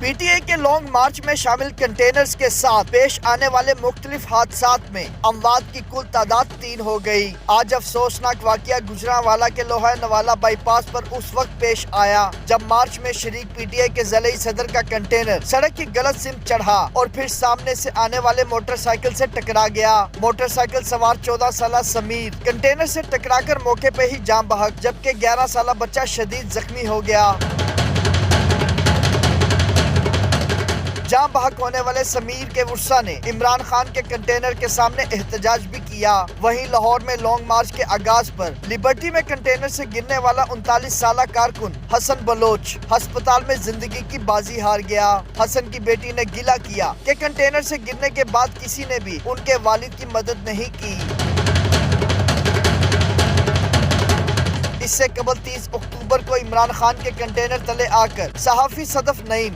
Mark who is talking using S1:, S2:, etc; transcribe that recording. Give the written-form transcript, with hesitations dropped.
S1: P T A کے long march میں شامل کنٹینرز کے ساتھ پیش آنے والے مختلف حادثات میں اموات کی کل تعداد 3 ہو گئی۔ آج افسوسناک واقعہ گجرانوالہ کے لوہا نوالا بائی پاس پر اس وقت پیش آیا جب مارچ میں شریک پی ٹی اے کے ضلعی صدر کا کنٹینر سڑک کی غلط سمت چڑھا اور پھر سامنے سے آنے والے موٹر سائیکل سے ٹکرا گیا۔ موٹر سائیکل سوار 14 سالہ سمیر کنٹینر سے ٹکرا کر موقع پہ ہی جاں بحق، جبکہ 11 سالہ بچہ شدید زخمی ہو گیا۔ جاں بحق ہونے والے سمیر کے ورثاء نے عمران خان کے کنٹینر کے سامنے احتجاج بھی کیا۔ وہیں لاہور میں لانگ مارچ کے آغاز پر لبرٹی میں کنٹینر سے گرنے والا 39 سالہ کارکن حسن بلوچ ہسپتال میں زندگی کی بازی ہار گیا۔ حسن کی بیٹی نے گلہ کیا کہ کنٹینر سے گرنے کے بعد کسی نے بھی ان کے والد کی مدد نہیں کی۔ اس سے قبل 30 اکتوبر کو عمران خان کے کنٹینر تلے آ کر صحافی صدف نعیم